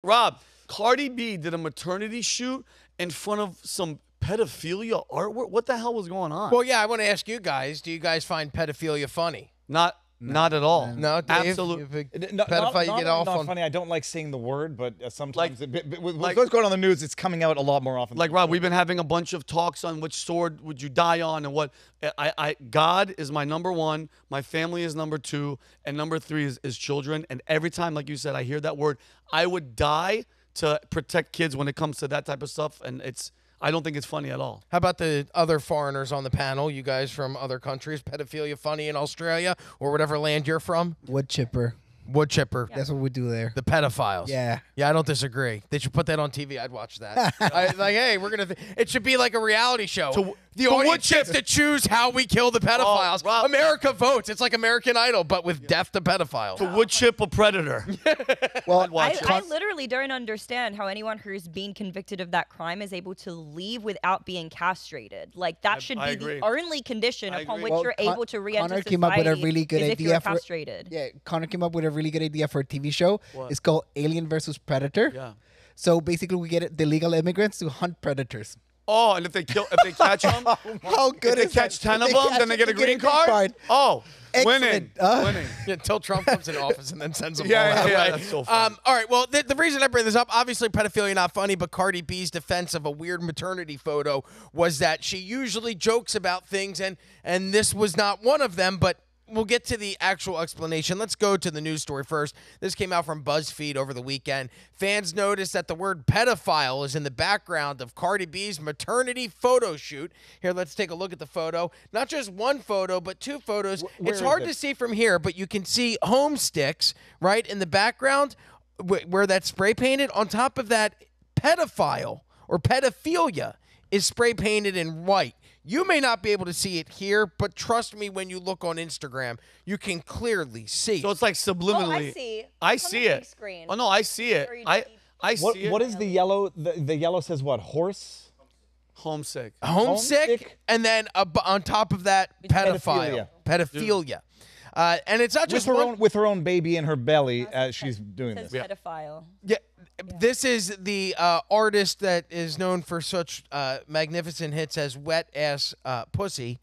Rob, Cardi B did a maternity shoot in front of some pedophilia artwork. What the hell was going on? Well, yeah, I want to ask you guys, do you guys find pedophilia funny? Not at all. No, Dave, absolutely. Pedophile, you get off not on. funny. I don't like saying the word, but sometimes with like- what's going on in the news, it's coming out a lot more often. Like Rob, we've been having a bunch of talks on which sword would you die on and what. God is my number one, my family is number two, and number three is children. And every time, like you said, I hear that word, I would die to protect kids when it comes to that type of stuff. And I don't think it's funny at all. How about the other foreigners on the panel? You guys from other countries, pedophilia funny in Australia or whatever land you're from? Wood chipper. Wood chipper. That's what we do there. The pedophiles. Yeah. Yeah, I don't disagree. They should put that on TV. I'd watch that. Hey, we're going to... It should be like a reality show. The audience gets to choose how we kill the pedophiles. Rob, America votes. It's like American Idol, but with death to pedophiles. To wood chip a predator. Well, I literally don't understand how anyone who's been convicted of that crime is able to leave without being castrated. Like, that should be the only condition upon which you're able to re-enter Connor society came up with a really good is if idea you're for castrated. Yeah, Connor came up with a really good idea for a TV show. What? It's called Alien versus Predator. Yeah. So basically, we get the illegal immigrants to hunt predators. Oh, and if they catch them, How good if is they catch that? 10 of If them, catch then they them, get a green card? Oh, winning. Excellent. Winning. Until Trump comes in office and then sends them Yeah, all yeah, that yeah, way. that's so funny. All right, well, the reason I bring this up, obviously pedophilia not funny, but Cardi B's defense of a weird maternity photo was that she usually jokes about things, and this was not one of them, but we'll get to the actual explanation. Let's go to the news story first. This came out from BuzzFeed over the weekend. Fans noticed that the word pedophile is in the background of Cardi B's maternity photo shoot. Here, let's take a look at the photo. Not just one photo, but two photos. It's hard to see from here, but you can see home sticks, right, in the background where that's spray painted. On top of that, pedophile or pedophilia is spray painted in white. You may not be able to see it here, but trust me, when you look on Instagram, you can clearly see. So it's like subliminally. Oh, I see. I It's on see the it. big screen. Oh, no, I see it. I see it. What is the yellow? The yellow says what? Horse? Homesick. Homesick, and then on top of that, pedophile. Pedophilia. And it's not just with her own baby in her belly as she's doing It this. says pedophile. Yeah, this is the artist that is known for such magnificent hits as Wet Ass Pussy.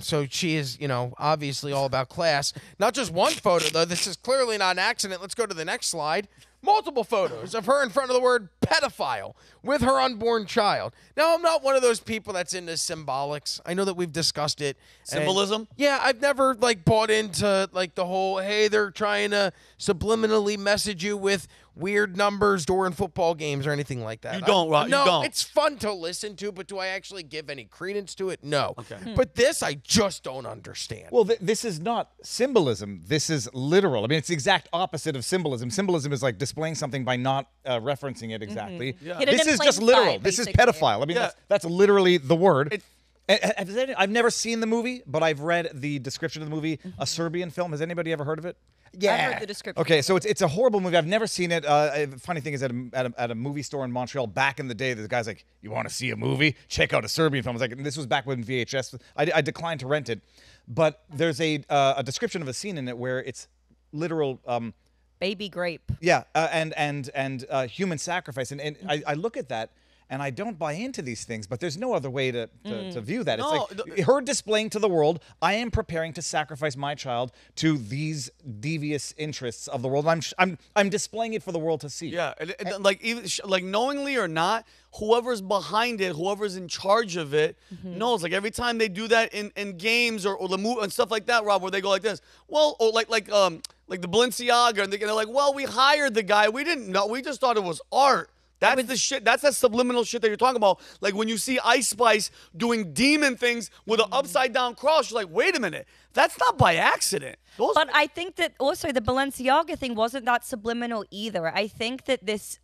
So she is, obviously all about class. Not just one photo, though. This is clearly not an accident. Let's go to the next slide. Multiple photos of her in front of the word pedophile with her unborn child. Now, I'm not one of those people that's into symbolics. I know that we've discussed it. Symbolism? Yeah, I've never bought into the whole, hey, they're trying to subliminally message you with weird numbers during football games or anything like that. You don't, Rob. No, you don't. it's fun to listen to, but do I actually give any credence to it? No. Okay. But this I just don't understand. Well, this is not symbolism. This is literal. I mean, it's the exact opposite of symbolism. Symbolism is like displaying something by not referencing it exactly. Yeah. Hidden This in is plain just literal. sight, This is basically. pedophile. I mean, Yeah. that's literally the word. I've never seen the movie, but I've read the description of the movie, a Serbian film. Has anybody ever heard of it? Yeah. I've heard the description. Okay, so it's a horrible movie. I've never seen it. Funny thing is, at a movie store in Montreal back in the day, the guy's like, "You want to see a movie? Check out a Serbian film." I was like, and this was back when VHS. I declined to rent it, but there's a description of a scene in it where it's literal. Baby grape. Yeah, and human sacrifice, and I look at that. And I don't buy into these things, but there's no other way to view that. No, It's like her displaying to the world, I am preparing to sacrifice my child to these devious interests of the world. I'm displaying it for the world to see. Yeah, like even like knowingly or not, whoever's behind it, whoever's in charge of it, knows. Like every time they do that in games or the movie and stuff like that, Rob, where they go like this. Well, or like the Balenciaga, and they're like, well, we hired the guy. We didn't know. We just thought it was art. That's the shit. That's that subliminal shit that you're talking about. Like when you see Ice Spice doing demon things with an upside down cross, you're like, wait a minute, that's not by accident. But I think that also the Balenciaga thing wasn't that subliminal either. I think that this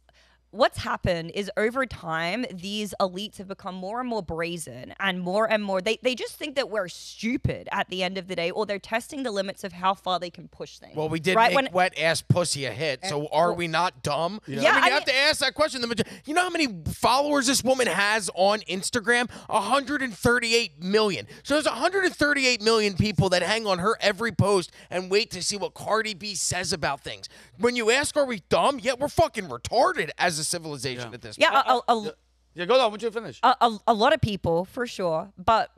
what's happened is over time, these elites have become more and more brazen and more. They just think that we're stupid at the end of the day, or they're testing the limits of how far they can push things. Well, we did make wet ass pussy a hit, so are we not dumb? Yeah, I mean, you have to ask that question. You know how many followers this woman has on Instagram? 138 million. So there's 138 million people that hang on her every post and wait to see what Cardi B says about things. When you ask, are we dumb? Yeah, we're fucking retarded as a civilization at this point. Yeah, go on. Why don't you finish? A lot of people, for sure. But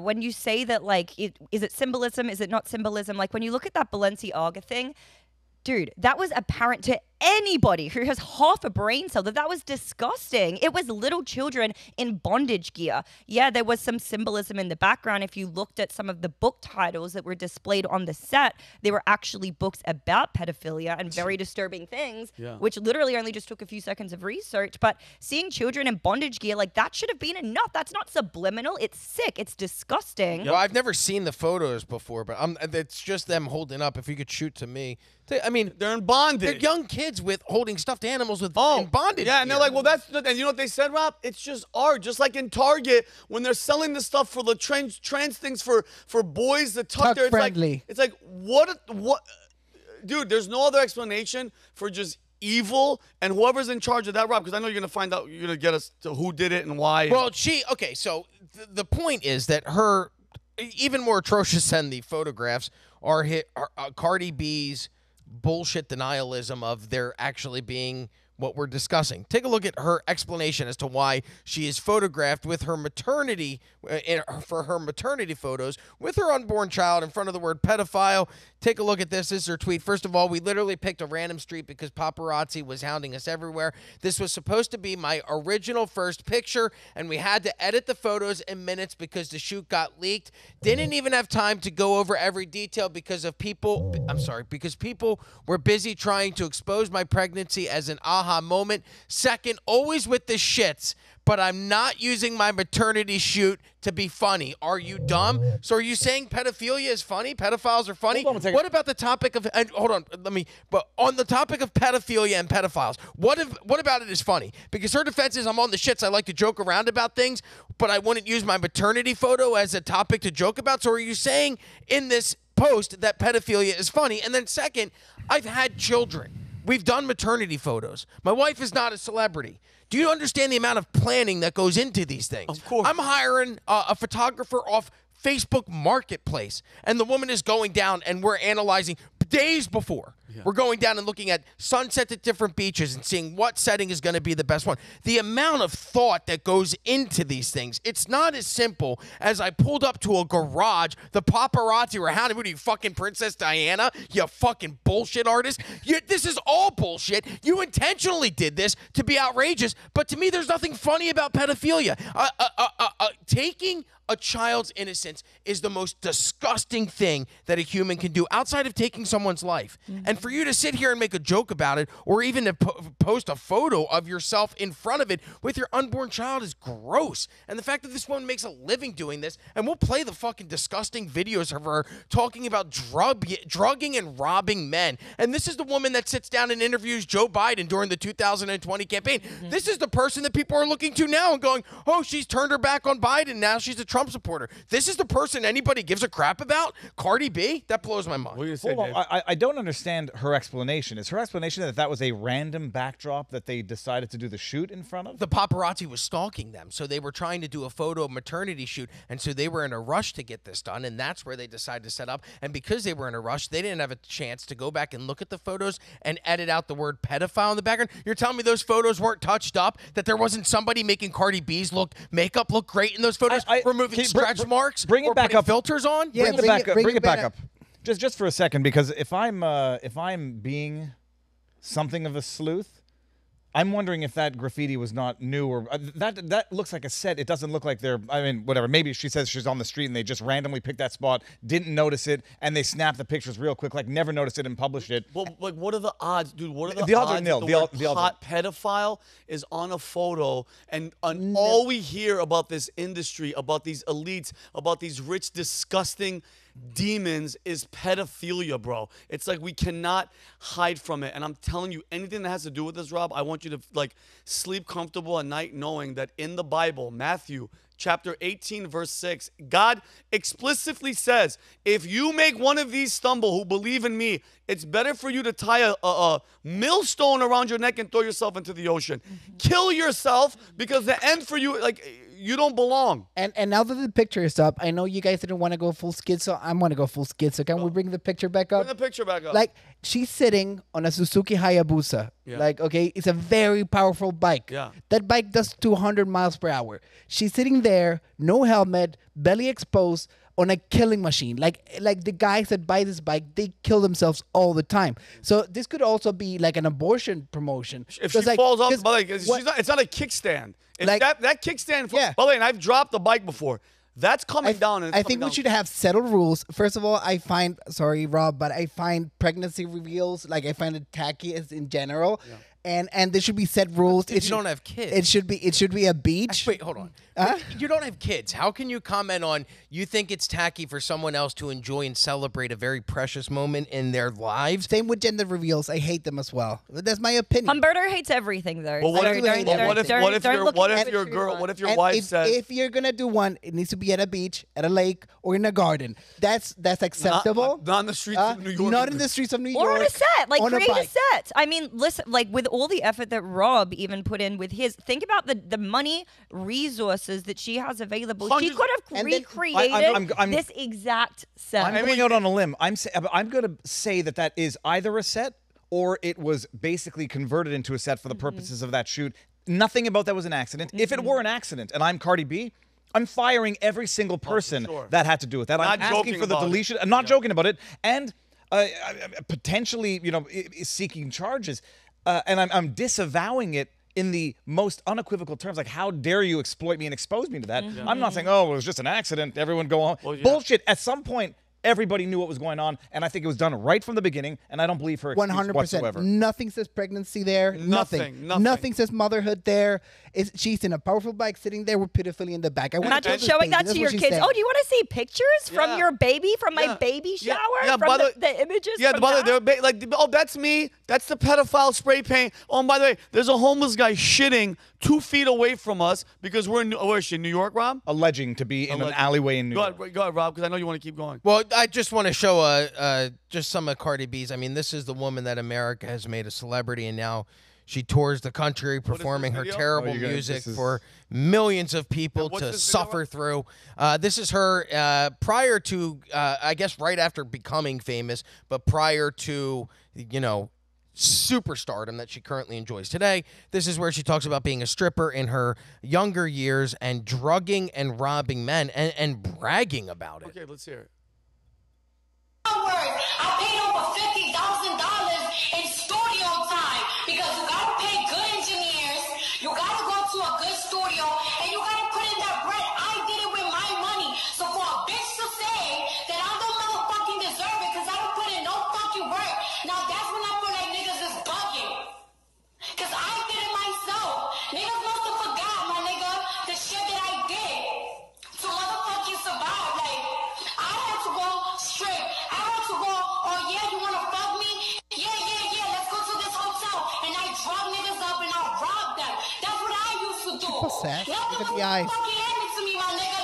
when you say that, like, is it symbolism? Is it not symbolism? Like, when you look at that Balenciaga thing, dude, that was apparent to anybody who has half a brain cell that was disgusting. It was little children in bondage gear. Yeah, there was some symbolism in the background. If you looked at some of the book titles that were displayed on the set, they were actually books about pedophilia and very disturbing things, which literally only just took a few seconds of research. But seeing children in bondage gear, like, that should have been enough. That's not subliminal. It's sick. It's disgusting. Well, I've never seen the photos before, but it's just them holding up. If you could shoot to me. I mean, they're in bondage. They're young kids with holding stuffed animals with in bondage. Yeah, and they're like, well, and you know what they said, Rob? It's just art. Just like in Target, when they're selling the stuff for the trans things for boys that tuck their, friendly. It's like what? Dude, there's no other explanation for just evil and whoever's in charge of that, Rob, because I know you're going to find out, you're going to get us to who did it and why. Well, okay, so the point is that her, even more atrocious than the photographs, are Cardi B's bullshit denialism of there actually being what we're discussing. Take a look at her explanation as to why she is photographed with her maternity, for her maternity photos, with her unborn child in front of the word pedophile. Take a look at this. This is her tweet. First of all, we literally picked a random street because paparazzi was hounding us everywhere. This was supposed to be my original first picture, and we had to edit the photos in minutes because the shoot got leaked. Didn't even have time to go over every detail because people were busy trying to expose my pregnancy as an aha moment. Second, always with the shits, but I'm not using my maternity shoot to be funny. Are you dumb? So are you saying pedophilia is funny? Pedophiles are funny? What about the topic of, but on the topic of pedophilia and pedophiles, what about it is funny? Because her defense is, I'm on the shits, I like to joke around about things, but I wouldn't use my maternity photo as a topic to joke about. So are you saying in this post that pedophilia is funny? And then second, I've had children. We've done maternity photos. My wife is not a celebrity. Do you understand the amount of planning that goes into these things? Of course. I'm hiring a photographer off Facebook Marketplace, and the woman is going down, and we're analyzing days before. Yeah. We're going down and looking at sunsets at different beaches and seeing what setting is going to be the best one. The amount of thought that goes into these things, it's not as simple as I pulled up to a garage, the paparazzi were hounding, what are you, fucking Princess Diana? You fucking bullshit artist? This is all bullshit. You intentionally did this to be outrageous, but to me, there's nothing funny about pedophilia. Taking a child's innocence is the most disgusting thing that a human can do outside of taking someone's life. Mm-hmm. And for you to sit here and make a joke about it, or even to post a photo of yourself in front of it with your unborn child, is gross. And the fact that this woman makes a living doing this, and we'll play the fucking disgusting videos of her talking about drugging and robbing men. And this is the woman that sits down and interviews Joe Biden during the 2020 campaign. Mm-hmm. This is the person that people are looking to now and going, oh, she's turned her back on Biden. Now she's a Trump supporter. This is the person anybody gives a crap about? Cardi B? That blows my mind. What do you say, Dave? I don't understand her explanation. Is her explanation that was a random backdrop that they decided to do the shoot in front of? The paparazzi was stalking them, so they were trying to do a photo maternity shoot, and so they were in a rush to get this done, and that's where they decided to set up. And because they were in a rush, they didn't have a chance to go back and look at the photos and edit out the word pedophile in the background. You're telling me those photos weren't touched up? That there wasn't somebody making Cardi B's makeup look great in those photos? Removing stretch marks? Bring it back up. Filters on? Yeah, bring it back up. Just for a second, because if I'm being something of a sleuth, I'm wondering if that graffiti was not new, or that looks like a set. It doesn't look like they're, I mean, whatever. Maybe she says she's on the street and they just randomly picked that spot, didn't notice it, and they snapped the pictures real quick, like never noticed it and published it. Well, like, what are the odds, dude? What are the odds? Are nil. The hot pedophile is on a photo, and all we hear about this industry, about these elites, about these rich, disgusting demons is pedophilia, bro. It's like we cannot hide from it. And I'm telling you, anything that has to do with this, Rob, I want you to like sleep comfortable at night knowing that in the Bible, Matthew chapter 18, verse 6, God explicitly says, if you make one of these stumble who believe in me, it's better for you to tie a millstone around your neck and throw yourself into the ocean. Kill yourself, because the end for you, like, you don't belong. And now that the picture is up, I know you guys didn't want to go full skid, so I'm going to go full skid. So can we bring the picture back up? Bring the picture back up. Like, she's sitting on a Suzuki Hayabusa. Yeah. Like, okay, it's a very powerful bike. Yeah. That bike does 200 miles per hour. She's sitting there, no helmet, belly exposed, on a killing machine. Like the guys that buy this bike, they kill themselves all the time. So this could also be like an abortion promotion. If she like, falls off, 'cause but like, it's what- not a kickstand. It's Like- that kickstand. Yeah. By the way, and I've dropped the bike before. That's coming down. And it's I coming think we down. should have settled rules. First of all, sorry, Rob, but I find pregnancy reveals, like I find it tacky as in general. And there should be set rules. You don't have kids. It should be a beach. Wait, hold on. You don't have kids. How can you comment on you think it's tacky for someone else to enjoy and celebrate a very precious moment in their lives? Same with gender reveals. I hate them as well. That's my opinion. Humberto hates everything, though. Well, what So if, don't- well, don't- what if, don't- what if don't your, look what at if the your picture girl, you what if your And wife says, if you're gonna do one, it needs to be at a beach, at a lake, or in a garden. That's acceptable. not in the streets of New York. Not in the streets of New Or York. on a set, like on create a bike. set. I mean, listen, like with all the effort that Rob even put in with his, think about the money, resources that she has available. She Hundreds- could have And then- recreated I'm- this exact set. I'm going out on a limb. I'm going to say that is either a set or it was basically converted into a set for the purposes of that shoot. Nothing about that was an accident. If it were an accident and I'm Cardi B, I'm firing every single person sure. that had to do with that. I'm Not asking joking for the about it. deletion. I'm not joking about it. And potentially, seeking charges. And I'm disavowing it in the most unequivocal terms. Like, how dare you exploit me and expose me to that? I'm not saying, oh, it was just an accident. Everyone go on. Well, yeah. Bullshit. At some point, everybody knew what was going on, and I think it was done right from the beginning, and I don't believe her excuse 100%. whatsoever. Nothing says pregnancy there. Nothing. Nothing says motherhood there. She's in a powerful bike sitting there with pedophilia in the back. I want Imagine showing that to your kids. Oh, do you want to see pictures from Yeah. your baby, from my Yeah. baby Yeah. shower, Yeah, from by the- the images? yeah, from by the way, that? they're like, oh, that's me. That's the pedophile spray paint. Oh, and by the way, there's a homeless guy shitting 2 feet away from us because we're in, where is she, New York, Rob? Alleging to be in an Alleged. alleyway in New Go York. ahead, Rob, because I know you want to keep going. Well, I just want to show just some of Cardi B's. I mean, this is the woman that America has made a celebrity, and now she tours the country performing her video? terrible Oh, you guys, music this is- for millions of people And what's to this video suffer through. This is her prior to, I guess, right after becoming famous, but prior to, superstardom that she currently enjoys today. This is where she talks about being a stripper in her younger years and drugging and robbing men and bragging about it. Okay, let's hear it. I paid over $50,000 in studio time because you gotta pay good engineers, you gotta go to a good studio, and you gotta put in that bread. I did it with my money. So for a bitch to say that I don't motherfucking deserve it because I don't put in no fucking work, now that's when I feel like niggas is bugging. Cause I did it myself. Niggas must have forgot, my nigga, the shit that I did to motherfucking survive. Like, I had to go straight. I had to go, oh yeah, you wanna fuck me? Yeah, let's go to this hotel. And I drug niggas up and I rob them. That's what I used to do. possessed? Nothing Look at the was eyes. fucking handed to me, my nigga.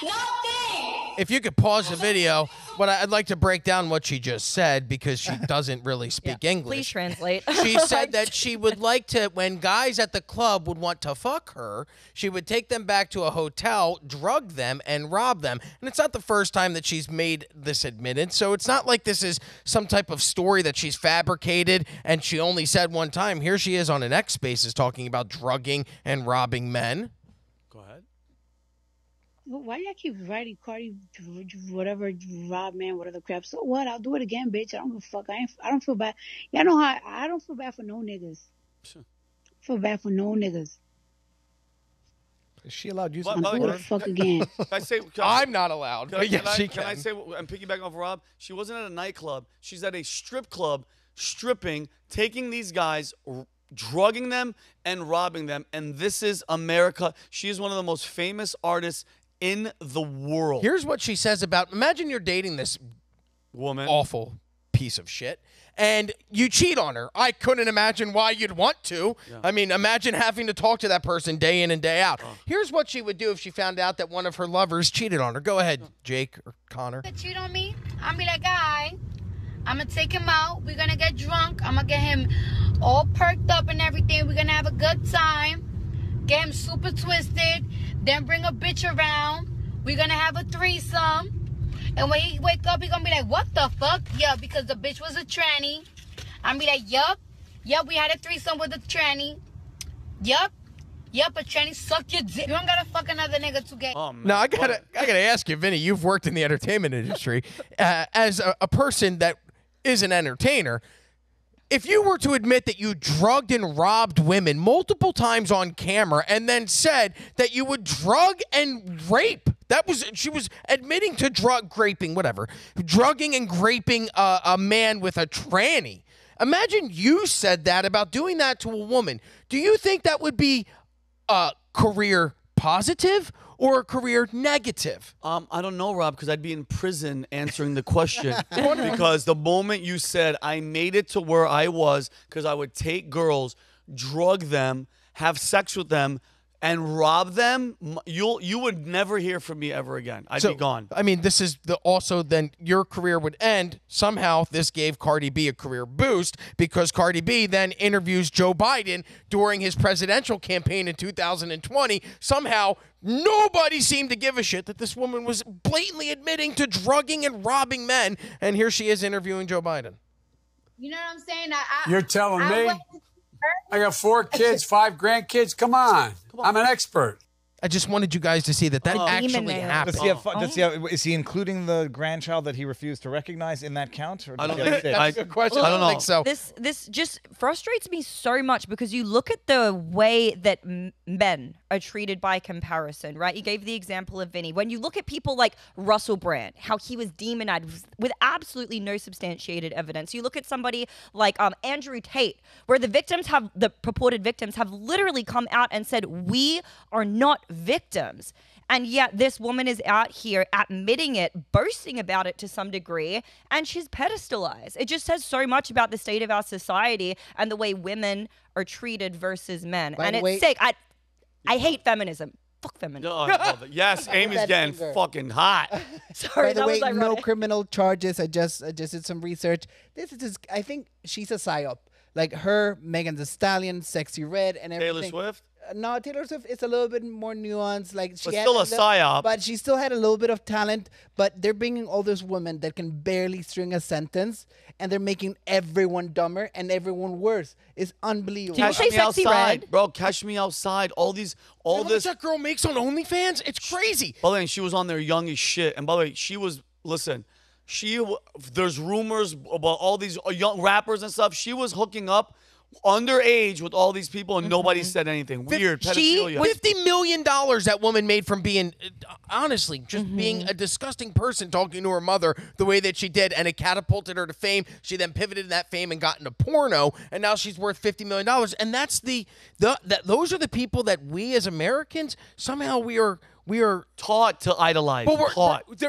Nothing. If you could pause the video, but I'd like to break down what she just said because she doesn't really speak English. Please translate. She said that she would like to, when guys at the club would want to fuck her, she would take them back to a hotel, drug them, and rob them. And it's not the first time that she's made this admittance, so it's not like this is some type of story that she's fabricated and she only said one time. Here she is on an X Spaces talking about drugging and robbing men. Go ahead. Why do y'all keep writing Cardi, whatever, Rob, man, whatever crap? So what? I'll do it again, bitch. I don't give a fuck. I don't feel bad. Y'all know how I don't feel bad for no niggas. Feel bad for no niggas. Is she allowed to use But- that I'll but- do it fuck again. Can I say? I'm not allowed, but yes, she Can I can. say? I'm piggybacking off of Rob. She wasn't at a nightclub. She's at a strip club, stripping, taking these guys, drugging them, and robbing them. And this is America. She is one of the most famous artists in the world. Here's what she says about, imagine you're dating this Woman. awful piece of shit, and you cheat on her. I couldn't imagine why you'd want to. Yeah. I mean, imagine having to talk to that person day in and day out. Here's what she would do if she found out that one of her lovers cheated on her. Go ahead, Jake or Connor. Cheat on me, I'm be like, guy, I'm gonna take him out. We're gonna get drunk. I'm gonna get him all perked up and everything. We're gonna have a good time. Get him super twisted. Then bring a bitch around. We're gonna have a threesome. And when he wake up, he gonna be like, what the fuck? Yeah, because the bitch was a tranny. I'm be like, yup, we had a threesome with a tranny. Yup, a tranny suck your dick. You don't gotta fuck another nigga to get. Oh, man. Now I gotta ask you, Vinny. You've worked in the entertainment industry as a person that is an entertainer. If you were to admit that you drugged and robbed women multiple times on camera and then said that you would drug and rape, she was admitting to drugging and raping a man with a tranny. Imagine you said that about doing that to a woman. Do you think that would be a career positive or a career negative? I don't know, Rob, because I'd be in prison answering the question. Because the moment you said I made it to where I was, because I would take girls, drug them, have sex with them, and rob them, you would never hear from me ever again. I'd be gone. I mean, this is also then your career would end. Somehow this gave Cardi B a career boost because Cardi B then interviews Joe Biden during his presidential campaign in 2020. Somehow nobody seemed to give a shit that this woman was blatantly admitting to drugging and robbing men. And here she is interviewing Joe Biden. You know what I'm saying? You're telling me? I got 4 kids, 5 grandkids. Come on. I'm an expert. I just wanted you guys to see that actually happened. Is he including the grandchild that he refused to recognize in that count? Or I don't does he have think. 6? That's a good question. I don't know. think so. This just frustrates me so much because you look at the way that men are treated by comparison, right? You gave the example of Vinny. When you look at people like Russell Brand, how he was demonized with absolutely no substantiated evidence. You look at somebody like Andrew Tate, where the purported victims have literally come out and said, we are not victims. And yet this woman is out here admitting it, boasting about it to some degree, and she's pedestalized. It just says so much about the state of our society and the way women are treated versus men. And it's sick. I hate feminism. Fuck feminism. Oh, I love it. Yes, Amy's getting fucking hot. Sorry, By the that way, was no ironic. criminal charges. I just did some research. This is just, I think she's a psyop. Like her, Megan Thee Stallion, Sexy Red, and everything. Taylor Swift? No, Taylor Swift is a little bit more nuanced. Like she But had still a psyop. But she still had a little bit of talent. But they're bringing all those women that can barely string a sentence, and they're making everyone dumber and everyone worse. It's unbelievable. Did you say Sexy Outside, Red? bro. Catch me outside. All You know how much this. that girl makes on OnlyFans? It's crazy. By the way, she was on there young as shit. And by the way, there's rumors about all these young rappers and stuff. She was hooking up underage with all these people, and nobody said anything. Weird pedophilia. $50 million that woman made from being, honestly, just being a disgusting person talking to her mother the way that she did, and it catapulted her to fame. She then pivoted in that fame and got into porno, and now she's worth $50 million. And that's those are the people that we as Americans, somehow we are taught to idolize. But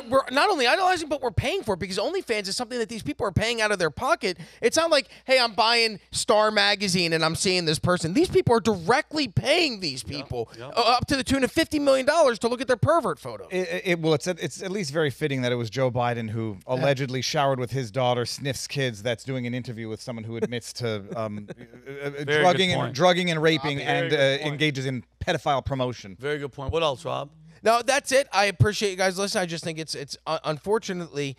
we're not only idolizing, but we're paying for it because OnlyFans is something that these people are paying out of their pocket. It's not like, hey, I'm buying Star Magazine and I'm seeing this person. These people are directly paying these people up to the tune of $50 million to look at their pervert photos. It's at least very fitting that it was Joe Biden who allegedly showered with his daughter, sniffs kids, that's doing an interview with someone who admits to drugging and raping and engages in pedophile promotion. Very good point. What else, Rob? No, that's it. I appreciate you guys listening. I just think it's unfortunately,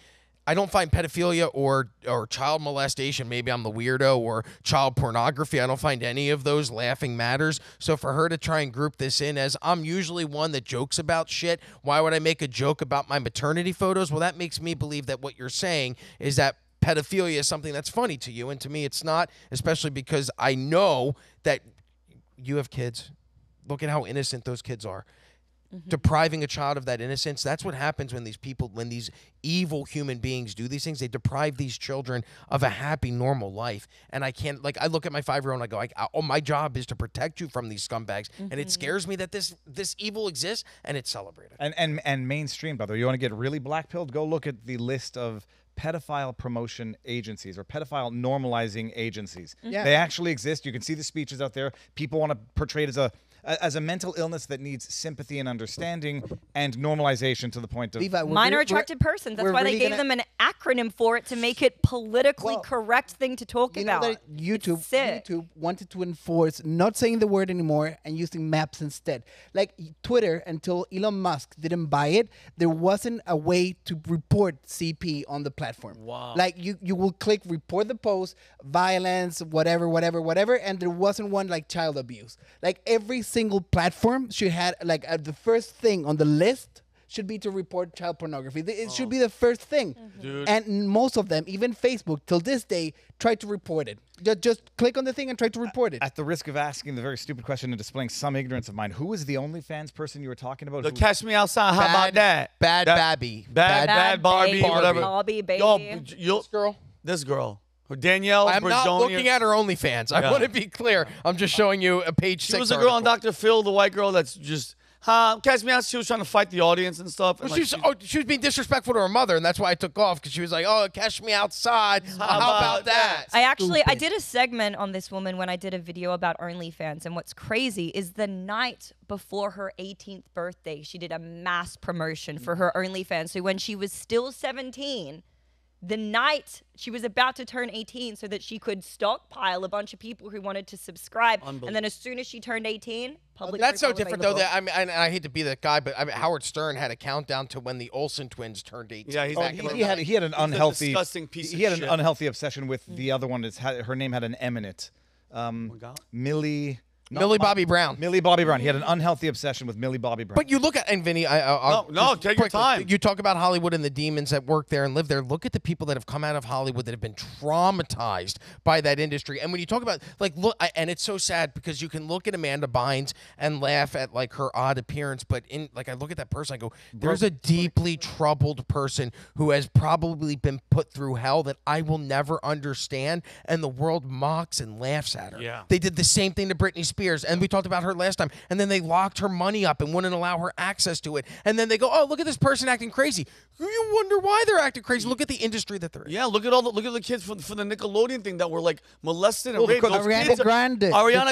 I don't find pedophilia or child molestation. Maybe I'm the weirdo, or child pornography. I don't find any of those laughing matters. So for her to try and group this in as I'm usually one that jokes about shit, why would I make a joke about my maternity photos? Well, that makes me believe that what you're saying is that pedophilia is something that's funny to you, and to me it's not, especially because I know that you have kids. Look at how innocent those kids are. depriving a child of that innocence. That's what happens when these evil human beings do these things. They deprive these children of a happy, normal life. And I can't, like, I look at my 5-year-old and I go, oh, my job is to protect you from these scumbags. And it scares me that this evil exists and it's celebrated. And mainstream, by the way, you want to get really black-pilled? Go look at the list of pedophile promotion agencies or pedophile normalizing agencies. Yeah. They actually exist. You can see the speeches out there. People want to portray it as a mental illness that needs sympathy and understanding and normalization to the point of Levi, Minor attracted persons. That's why they gave them an acronym for it to make it politically correct thing to talk about. Know that YouTube wanted to enforce not saying the word anymore and using maps instead. Like Twitter, until Elon Musk didn't buy it, there wasn't a way to report CP on the platform. Wow. Like you will click report the post, violence, whatever, and there wasn't one like child abuse. Like every single platform should have like the first thing on the list should be to report child pornography. It should be the first thing. Dude. And most of them, even Facebook, till this day, try to report it. Just click on the thing and try to report it. At the risk of asking the very stupid question and displaying some ignorance of mine, who was the OnlyFans person you were talking about? The Catch Me Outside. How about that? Bad Babby. Bad Barbie, baby, whatever. Barbie, baby. This girl. Danielle. I'm not looking at her OnlyFans. I want to be clear. I'm just showing you a page 6 She was a girl on Dr. Phil, the white girl that's just, catch me out. She was trying to fight the audience and stuff. And Well, she was being disrespectful to her mother, and that's why I took off, because she was like, oh, catch me outside. How about that? I did a segment on this woman when I did a video about OnlyFans, and what's crazy is the night before her 18th birthday, she did a mass promotion for her OnlyFans. So when she was still 17, the night she was about to turn 18 so that she could stockpile a bunch of people who wanted to subscribe. And then as soon as she turned 18, public. That's so different, though. That I hate to be that guy, but Howard Stern had a countdown to when the Olsen twins turned 18. Yeah, he had an unhealthy, disgusting piece he had of an shit. unhealthy obsession with the other one. Her name had an M in it. Millie Bobby Brown. Millie Bobby Brown. He had an unhealthy obsession with Millie Bobby Brown. But you look at, and Vinny, take your time. You talk about Hollywood and the demons that work there and live there. Look at the people that have come out of Hollywood that have been traumatized by that industry. And when you talk about, like, and it's so sad because you can look at Amanda Bynes and laugh at, like, her odd appearance. But I look at that person, I go, there's a deeply troubled person who has probably been put through hell that I will never understand. And the world mocks and laughs at her. Yeah. They did the same thing to Britney Spears. And we talked about her last time. And then they locked her money up and wouldn't allow her access to it. And then they go, oh, look at this person acting crazy. You wonder why they're acting crazy. Look at the industry that they're in. Yeah, look at the kids for the Nickelodeon thing that were like molested and raped. Ariana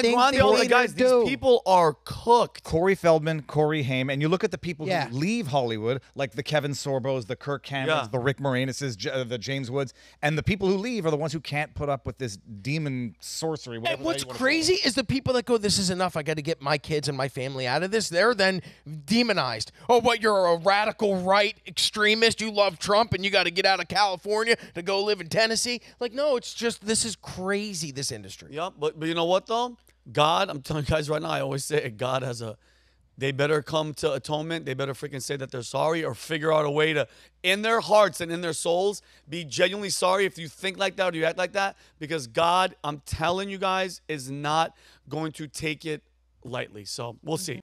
Grande. All the guys. These people are cooked. Corey Feldman, Corey Haim, and you look at the people who leave Hollywood, like the Kevin Sorbos, the Kirk Camerons, the Rick Moranis', the James Woods, and the people who leave are the ones who can't put up with this demon sorcery. And what's crazy is the people that go, this is enough. I got to get my kids and my family out of this. They're then demonized. Oh, what? You're a radical right extremist. You love Trump and you got to get out of California to go live in Tennessee. Like, no, it's just, this is crazy, this industry. Yep, but you know what though? God, I'm telling you guys right now, I always say God has they better come to atonement. They better freaking say that they're sorry or figure out a way to, in their hearts and in their souls, be genuinely sorry if you think like that or you act like that. Because God, I'm telling you guys, is not going to take it lightly. So we'll see.